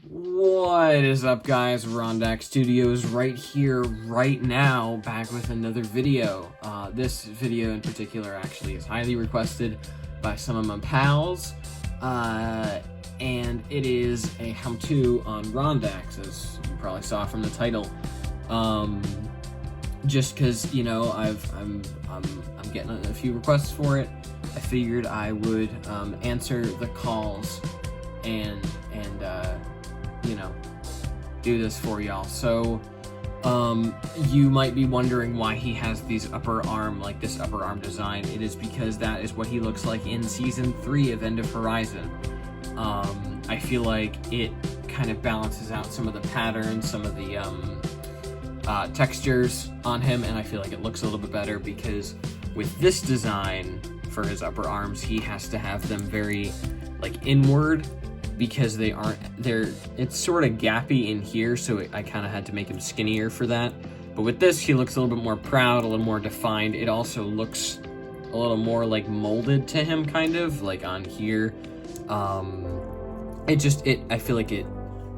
What is up, guys? Rondax Studios right here, right now, back with another video. This video in particular actually is highly requested by some of my pals, and it is a how-to on Rondax, as you probably saw from the title. Just because, you know, I'm getting a few requests for it, I figured I would answer the calls and you know, do this for y'all. So you might be wondering why he has these upper arm, like this upper arm design. It is because that is what he looks like in season 3 of End of Horizon. I feel like it kind of balances out some of the patterns, some of the textures on him, and I feel like it looks a little bit better because with this design for his upper arms, he has to have them very like inward, because it's sort of gappy in here, so I kind of had to make him skinnier for that. But with this, he looks a little bit more proud, a little more defined. It also looks a little more like molded to him, kind of like on here. I feel like it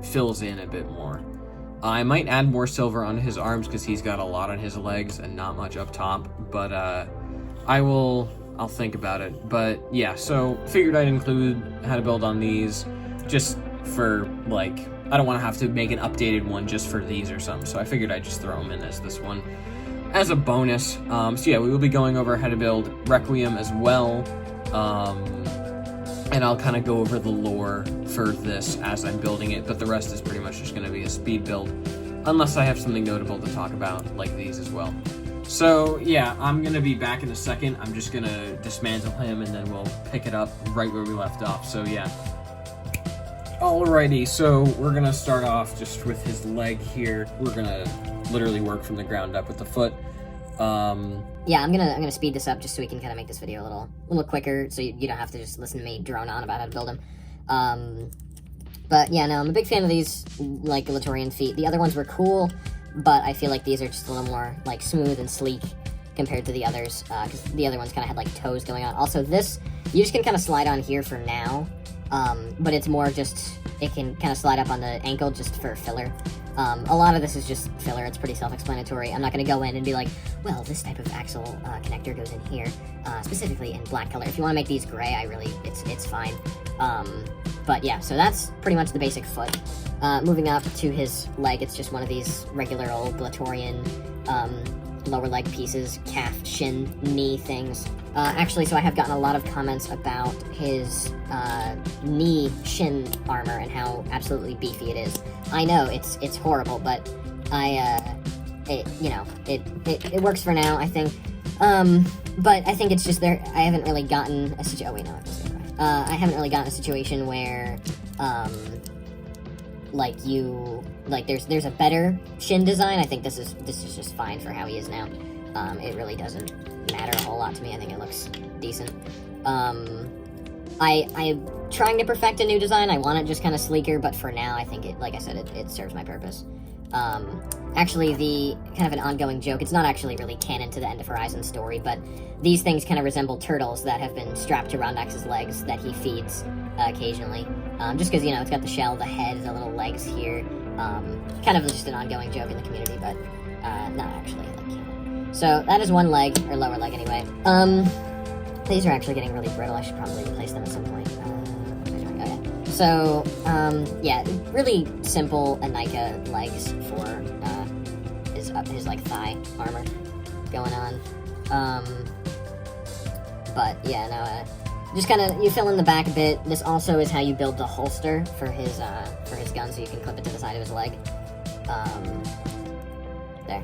fills in a bit more. I might add more silver on his arms because he's got a lot on his legs and not much up top, but I'll think about it. But yeah, so figured I'd include how to build on these, just for, like, I don't want to have to make an updated one just for these or something, so I figured I'd just throw them in as this one as a bonus. So yeah, we will be going over how to build Requiem as well, and I'll kind of go over the lore for this as I'm building it, but the rest is pretty much just going to be a speed build, unless I have something notable to talk about, like these as well. So yeah, I'm going to be back in a second. I'm just going to dismantle him, and then we'll pick it up right where we left off, so yeah. Alrighty, so we're gonna start off just with his leg here. We're gonna literally work from the ground up with the foot. Yeah, I'm gonna speed this up just so we can kind of make this video a little quicker, so you don't have to just listen to me drone on about how to build him. But yeah, no, I'm a big fan of these, like, Latorian feet. The other ones were cool, but I feel like these are just a little more, like, smooth and sleek compared to the others, because the other ones kind of had, like, toes going on. Also, this, you just can kind of slide on here for now. But it's more just, it can kind of slide up on the ankle just for filler. A lot of this is just filler. It's pretty self-explanatory. I'm not going to go in and be like, well, this type of axle connector goes in here, specifically in black color. If you want to make these gray, it's fine. But yeah, so that's pretty much the basic foot. Moving up to his leg, it's just one of these regular old Glatorian, lower leg pieces, calf, shin, knee things. Actually, so I have gotten a lot of comments about his knee shin armor and how absolutely beefy it is. I know it's horrible, but it works for now, I think. But I think it's just there. I haven't really gotten a situation. Oh wait, no, I can say it right. I haven't really gotten a situation where there's a better shin design. I think this is just fine for how he is now. It really doesn't matter a whole lot to me. I think it looks decent. I'm trying to perfect a new design. I want it just kind of sleeker, but for now, I think like I said, it serves my purpose. Actually, the kind of an ongoing joke, it's not actually really canon to the End of Horizon story, but these things kind of resemble turtles that have been strapped to Rondax's legs that he feeds occasionally. Just because, you know, it's got the shell, the head, the little legs here. Kind of just an ongoing joke in the community, but not actually like canon. So that is one leg, or lower leg anyway. These are actually getting really brittle. I should probably replace them at some point. So, yeah, really simple Anika legs for his like thigh armor going on. But yeah, no, just kind of you fill in the back a bit. This also is how you build the holster for his gun, so you can clip it to the side of his leg. There.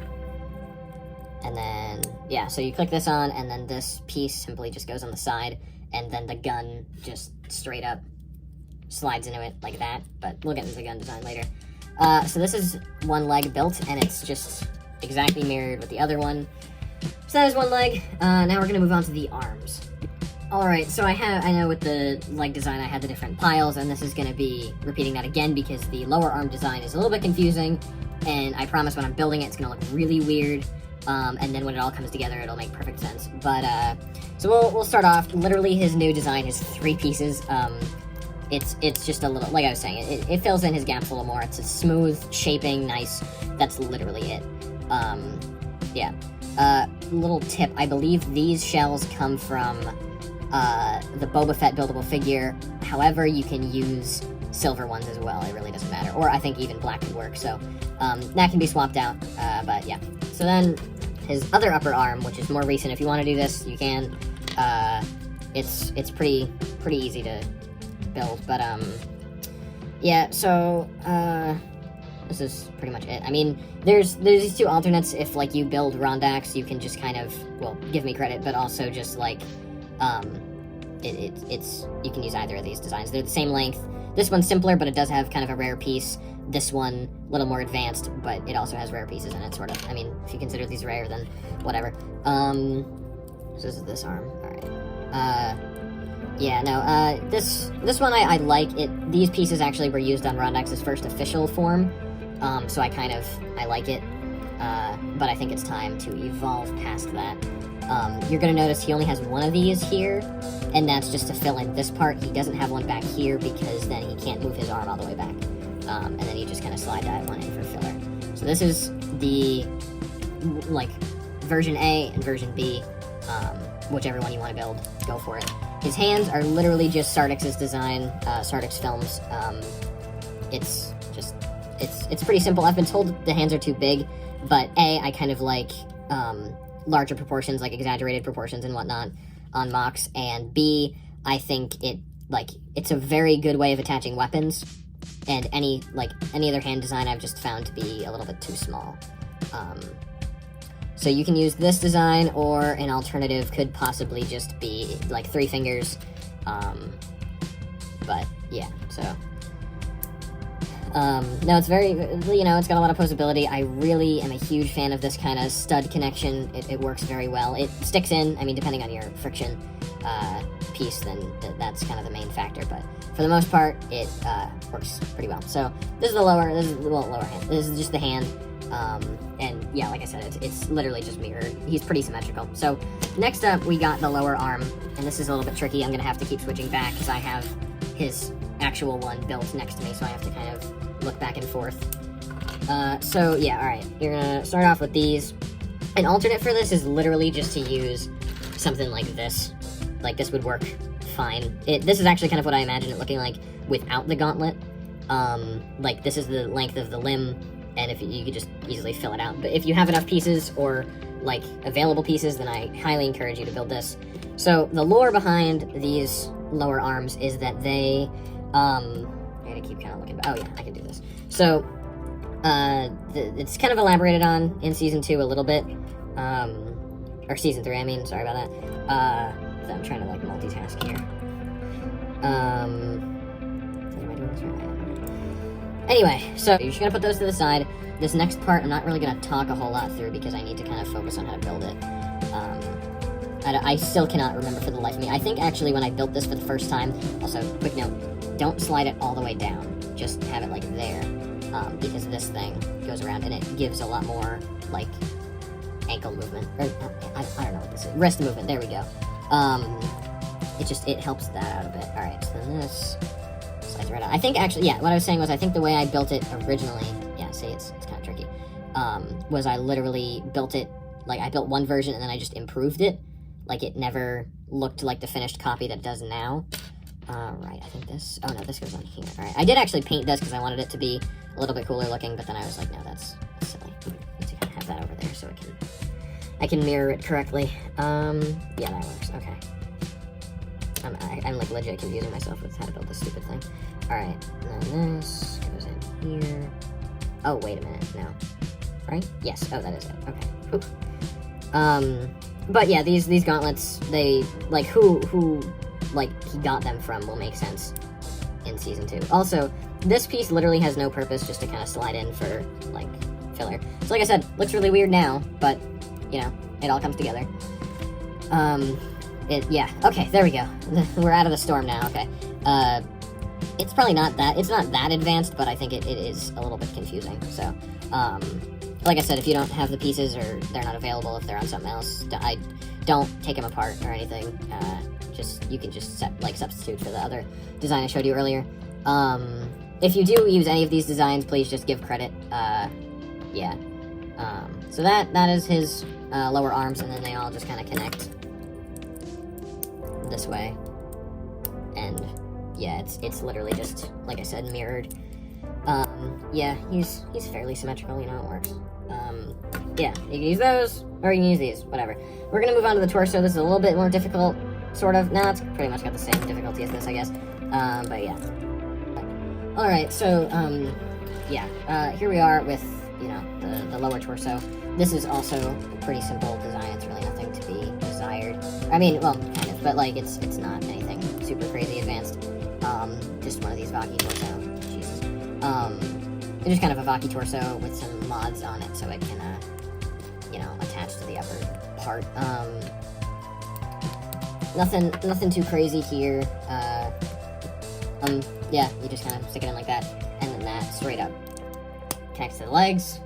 And then, yeah, so you click this on, and then this piece simply just goes on the side, and then the gun just straight up slides into it like that, but we'll get into the gun design later. So this is one leg built, and it's just exactly mirrored with the other one. So that is one leg. Now we're gonna move on to the arms. Alright, so I know with the leg design I had the different piles, and this is gonna be repeating that again because the lower arm design is a little bit confusing, and I promise when I'm building it, it's gonna look really weird. And then when it all comes together, it'll make perfect sense. But, so we'll start off, literally his new design is 3 pieces. it's just a little, like I was saying, it fills in his gaps a little more. It's a smooth shaping, nice. That's literally it. Yeah. Little tip, I believe these shells come from the Boba Fett buildable figure. However, you can use silver ones as well. It really doesn't matter. Or I think even black could work. So that can be swapped out. But yeah. So then his other upper arm, which is more recent. If you want to do this, you can. It's pretty easy to build. But yeah. So this is pretty much it. I mean, there's these two alternates. If like you build Rondax, you can just kind of, well, give me credit, but also just like it's you can use either of these designs. They're the same length. This one's simpler, but it does have kind of a rare piece. This one, a little more advanced, but it also has rare pieces in it, sort of. I mean, if you consider these rare, then whatever. So this is this arm. All right. Yeah, no. This one I like it. These pieces actually were used on Rondax's first official form, so I like it. But I think it's time to evolve past that. You're gonna notice he only has one of these here, and that's just to fill in this part. He doesn't have one back here because then he can't move his arm all the way back. And then you just kind of slide that one in for filler. So this is the, like, version A and version B, whichever one you want to build, go for it. His hands are literally just Sardix's design, Sardix Films. It's pretty simple. I've been told the hands are too big, but A, I kind of like, larger proportions, like exaggerated proportions and whatnot on Mox, and B, I think it's a very good way of attaching weapons, and any other hand design I've just found to be a little bit too small. So you can use this design, or an alternative could possibly just be like 3 fingers, but yeah, so no, it's very, it's got a lot of posability. I really am a huge fan of this kind of stud connection. It works very well. It sticks in, I mean, depending on your friction piece, then that's kind of the main factor, but for the most part, it works pretty well. So this is the lower hand. This is just the hand, and yeah, like I said, it's literally just mirrored. He's pretty symmetrical. So next up, we got the lower arm, and this is a little bit tricky. I'm gonna have to keep switching back because I have his actual one built next to me, so I have to kind of look back and forth. So yeah, alright, you're gonna start off with these. An alternate for this is literally just to use something like this. Like, this would work fine. This is actually kind of what I imagine it looking like without the gauntlet. Like, this is the length of the limb, and if you could just easily fill it out. But if you have enough pieces, or, like, available pieces, then I highly encourage you to build this. So, the lore behind these lower arms is that they, I gotta keep kind of looking, oh yeah, I can do this. So, it's kind of elaborated on in Season 2 a little bit, or Season 3, I mean, sorry about that. I'm trying to, like, multitask here. Am I doing this right? Anyway, so you're just gonna put those to the side. This next part, I'm not really gonna talk a whole lot through because I need to kind of focus on how to build it. I still cannot remember for the life of me. I think actually when I built this for the first time, also, quick note, don't slide it all the way down. Just have it like there, because this thing goes around and it gives a lot more, like, ankle movement. Or, I don't know what this is. Wrist movement, there we go. It helps that out a bit. Alright, so then this slides right out. I think actually, yeah, what I was saying was I think the way I built it originally, yeah, see, it's kind of tricky, was I literally built it, like, I built one version and then I just improved it. Like, it never looked like the finished copy that it does now. Right, I think this, oh no, this goes on here. Alright, I did actually paint this because I wanted it to be a little bit cooler looking, but then I was like, no, that's silly. I need to kind of have that over there so I can mirror it correctly. Yeah, that works, okay. I'm like legit confusing myself with how to build this stupid thing. Alright, and then this goes in here. Oh, wait a minute, no. Right? Yes, oh, that is it, okay. Oop. But yeah, these gauntlets, they, like, who, like, he got them from will make sense in Season 2. Also, this piece literally has no purpose, just to kind of slide in for, like, filler. So like I said, looks really weird now, but, you know, it all comes together. Yeah, okay, there we go. We're out of the storm now, okay. It's not that advanced, but I think it is a little bit confusing, so, like I said, if you don't have the pieces or they're not available, if they're on something else, I don't take them apart or anything. You can just substitute for the other design I showed you earlier. If you do use any of these designs, please just give credit. Yeah. So that is his lower arms, and then they all just kind of connect this way. And yeah, it's literally just, like I said, mirrored. Yeah, he's fairly symmetrical, you know, it works. Yeah, you can use those, or you can use these, whatever. We're gonna move on to the torso. This is a little bit more difficult, sort of. No, it's pretty much got the same difficulty as this, I guess. But yeah. Alright, so, yeah, here we are with, you know, the lower torso. This is also a pretty simple design. It's really nothing to be desired. I mean, well, kind of, but, like, it's not anything super crazy advanced. Just one of these Vaki torso. Jesus. It's just kind of a Vaki torso with some mods on it so it can, you know, attach to the upper part. Nothing too crazy here. Yeah, you just kind of stick it in like that, and then that straight up connects to the legs.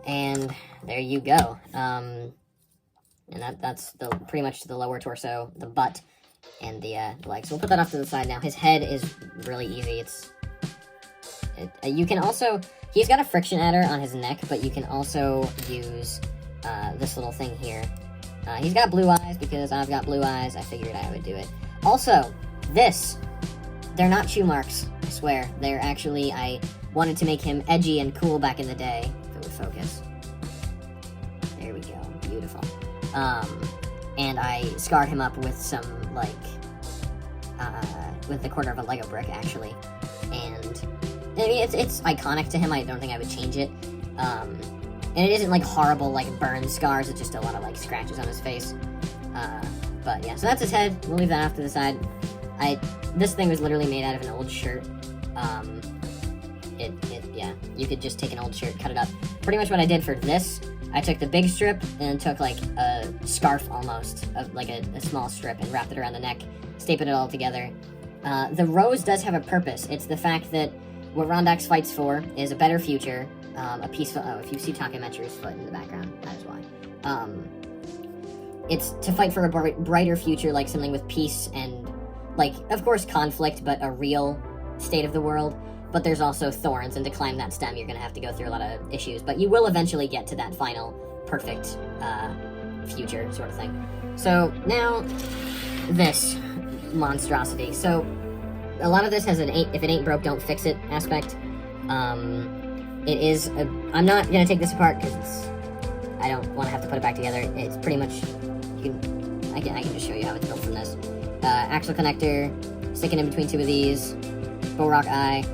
And there you go. And that's pretty much the lower torso, the butt, and the legs. We'll put that off to the side now. His head is really easy. You can also, he's got a friction adder on his neck, but you can also use this little thing here. He's got blue eyes because I've got blue eyes. I figured I would do it. Also, they're not chew marks, I swear. They're actually, I wanted to make him edgy and cool back in the day. If it would focus. There we go. Beautiful. And I scarred him up with some, like, with the quarter of a Lego brick, actually. And, I mean, it's iconic to him. I don't think I would change it. And it isn't, like, horrible, like, burn scars. It's just a lot of, like, scratches on his face. But, yeah, so that's his head. We'll leave that off to the side. This thing was literally made out of an old shirt. Yeah, you could just take an old shirt, cut it up. Pretty much what I did for this, I took the big strip and took like a scarf almost, of like a small strip, and wrapped it around the neck, stapled it all together. The rose does have a purpose. It's the fact that what Rondax fights for is a better future, a peaceful, if you see Takemetru's foot in the background, that is why. It's to fight for a brighter future, like something with peace and, like, of course conflict, but a real state of the world. But there's also thorns, and to climb that stem, you're going to have to go through a lot of issues. But you will eventually get to that final, perfect future sort of thing. So, now, this monstrosity. So, a lot of this has an if it ain't broke, don't fix it aspect. It is, I'm not going to take this apart, because I don't want to have to put it back together. It's pretty much, I can just show you how it's built from this. Axle connector, sticking in between two of these, bull rock eye,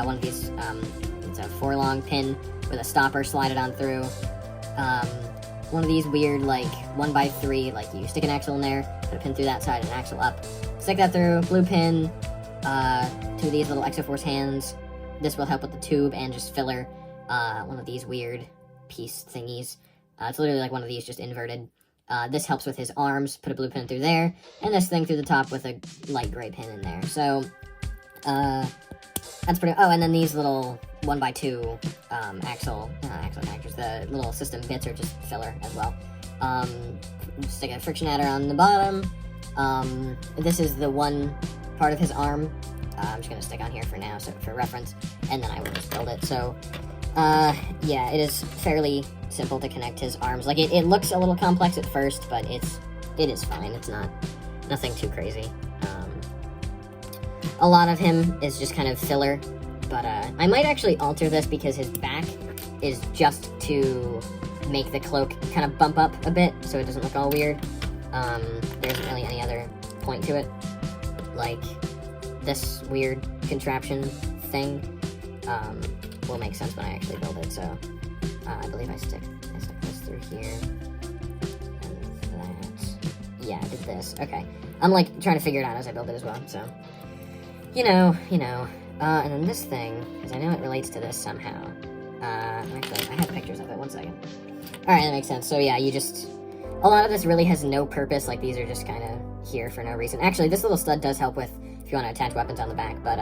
one of these, it's a 4-long pin with a stopper slide it on through, one of these weird, like, 1x3, like, you stick an axle in there, put a pin through that side and an axle up, stick that through, blue pin, 2 of these little Exoforce hands. This will help with the tube and just filler, one of these weird piece thingies. It's literally like one of these, just inverted. This helps with his arms, put a blue pin through there, and this thing through the top with a light gray pin in there. So, that's pretty, and then these little 1x2, axle connectors, the little system bits are just filler as well. Stick a friction adder on the bottom. This is the one part of his arm. I'm just gonna stick on here for now, so for reference, and then I will just build it. So, yeah, it is fairly simple to connect his arms. Like, it looks a little complex at first, but it is fine. It's nothing too crazy. A lot of him is just kind of filler, but I might actually alter this because his back is just to make the cloak kind of bump up a bit so it doesn't look all weird. There isn't really any other point to it. Like, this weird contraption thing will make sense when I actually build it, so I believe I stick this through here, and that. Yeah, I did this. Okay. I'm, like, trying to figure it out as I build it as well, so. You know. And then this thing, because I know it relates to this somehow. Actually, I have pictures of it. 1 second. Alright, that makes sense. So, yeah, a lot of this really has no purpose. Like, these are just kind of here for no reason. Actually, this little stud does help with if you want to attach weapons on the back, but,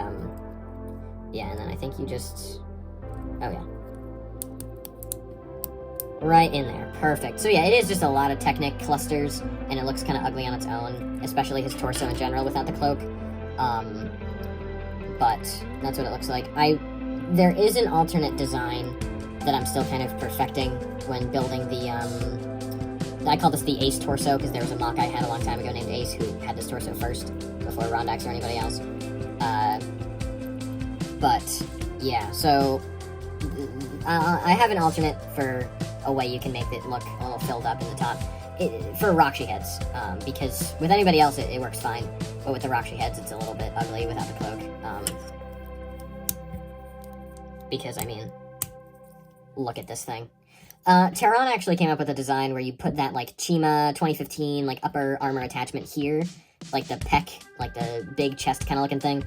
yeah, and then I think you just, oh, yeah. right in there. Perfect. So yeah, it is just a lot of Technic clusters, and it looks kind of ugly on its own, especially his torso in general without the cloak. But that's what it looks like. There is an alternate design that I'm still kind of perfecting when building the, I call this the Ace torso, because there was a mock I had a long time ago named Ace who had this torso first, before Rondax or anybody else. But, yeah, so, I have an alternate for a way you can make it look a little filled up in the top, for Roxy heads, because with anybody else it works fine, but with the Roxy heads it's a little bit ugly without the cloak, because, I mean, look at this thing. Tehran actually came up with a design where you put that, like, Chima 2015, like, upper armor attachment here, like the pec, like the big chest kind of looking thing.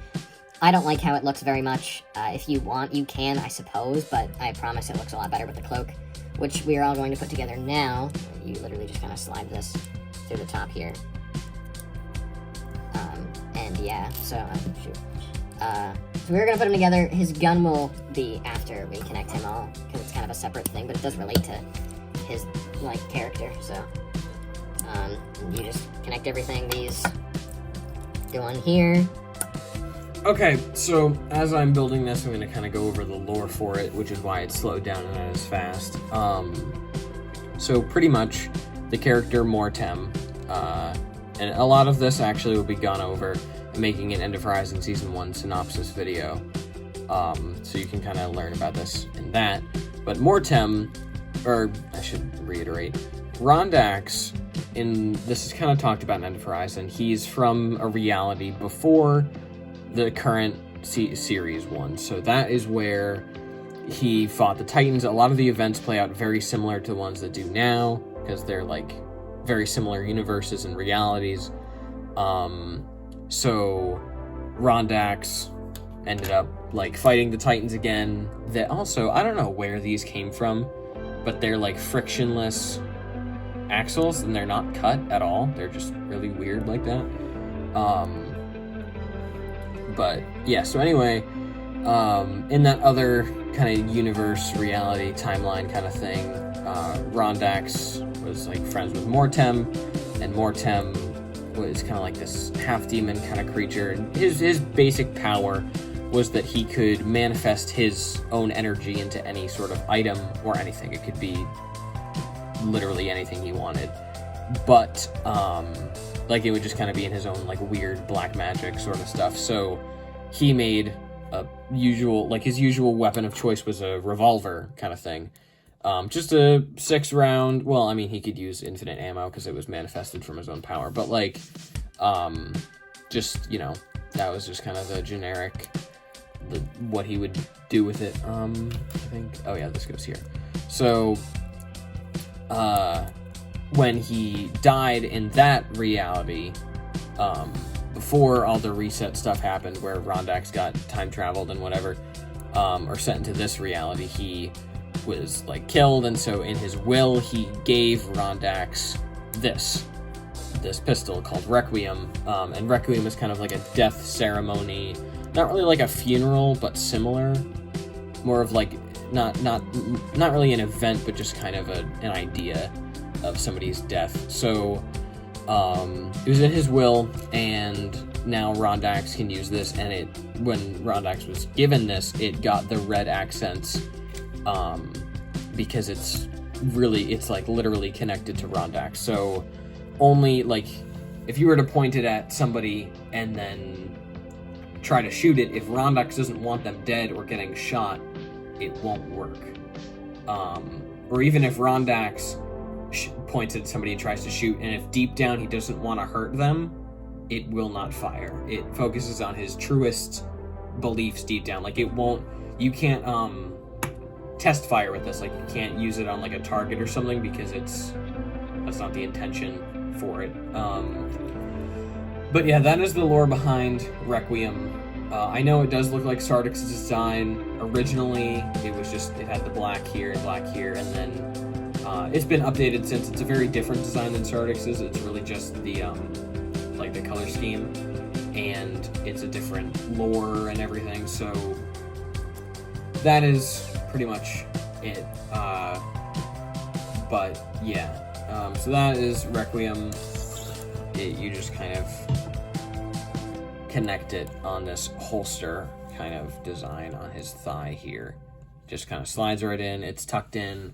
I don't like how it looks very much. If you want, you can, I suppose, but I promise it looks a lot better with the cloak, which we are all going to put together now. You literally just kind of slide this through the top here. And yeah, so, shoot. So we're going to put them together. His gun will be after we connect him all, because it's kind of a separate thing, but it does relate to his, like, character, so. You just connect everything, these go on here. Okay, so as I'm building this, I'm going to kind of go over the lore for it, which is why it's slowed down and not as fast. So pretty much, the character Mortem, and a lot of this actually will be gone over, making an End of Horizon Season 1 synopsis video, so you can kind of learn about this in that. But Mortem, or I should reiterate, Rondax, this is kind of talked about in End of Horizon, he's from a reality before the current Series 1, so that is where he fought the Titans. A lot of the events play out very similar to the ones that do now, because they're, like, very similar universes and realities. So Rondax ended up, like, fighting the Titans again. That also, I don't know where these came from, but they're, like, frictionless axles, and they're not cut at all. They're just really weird like that. But, yeah, so anyway, in that other kind of universe, reality, timeline kind of thing, Rondax was, like, friends with Mortem, and Mortem was kind of like this half-demon kind of creature. His basic power was that he could manifest his own energy into any sort of item or anything. It could be literally anything he wanted. But, like, it would just kind of be in his own, like, weird black magic sort of stuff. So he made his usual weapon of choice was a revolver kind of thing. Just a 6-round, well, I mean, he could use infinite ammo because it was manifested from his own power, but, like, just, you know, that was just kind of the generic, what he would do with it. I think, oh yeah, this goes here. So, when he died in that reality, before all the reset stuff happened, where Rondax got time traveled and whatever, or sent into this reality, he was, like, killed, and so in his will he gave Rondax this pistol called Requiem, and Requiem is kind of like a death ceremony, not really like a funeral, but similar, more of like not really an event, but just kind of an idea of somebody's death. So it was in his will, and now Rondax can use this, and when Rondax was given this, it got the red accents, because it's like literally connected to Rondax. So only, like, if you were to point it at somebody and then try to shoot it, if Rondax doesn't want them dead or getting shot, it won't work. Or even if Rondax points at somebody and tries to shoot, and if deep down he doesn't want to hurt them, it will not fire. It focuses on his truest beliefs deep down. Like, you can't test fire with this. Like, you can't use it on, like, a target or something, because that's not the intention for it. But yeah, that is the lore behind Requiem. I know it does look like Sardix's design. Originally, it had the black here, and then it's been updated since. It's a very different design than Sardix's. It's really just the like the color scheme, and it's a different lore and everything. So that is pretty much it. But yeah, so that is Requiem. You just kind of connect it on this holster kind of design on his thigh here. Just kind of slides right in, it's tucked in,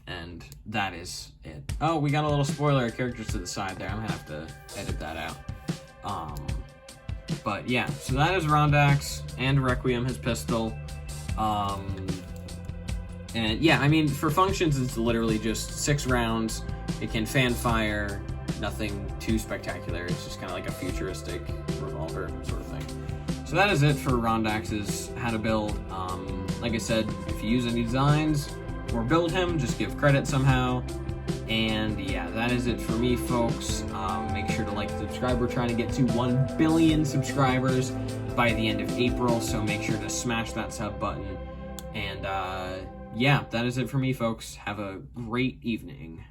and that is it. Oh, we got a little spoiler characters to the side there. I'm gonna have to edit that out. But yeah, so that is Rondax and Requiem, his pistol. And yeah, I mean, for functions, it's literally just 6 rounds. It can fan fire, nothing too spectacular. It's just kind of like a futuristic revolver sort of thing. So that is it for Rondax's how to build. Like I said, if you use any designs or build him, just give credit somehow. And yeah, that is it for me, folks. Make sure to like and subscribe. We're trying to get to 1 billion subscribers by the end of April, so make sure to smash that sub button. And yeah, that is it for me, folks. Have a great evening.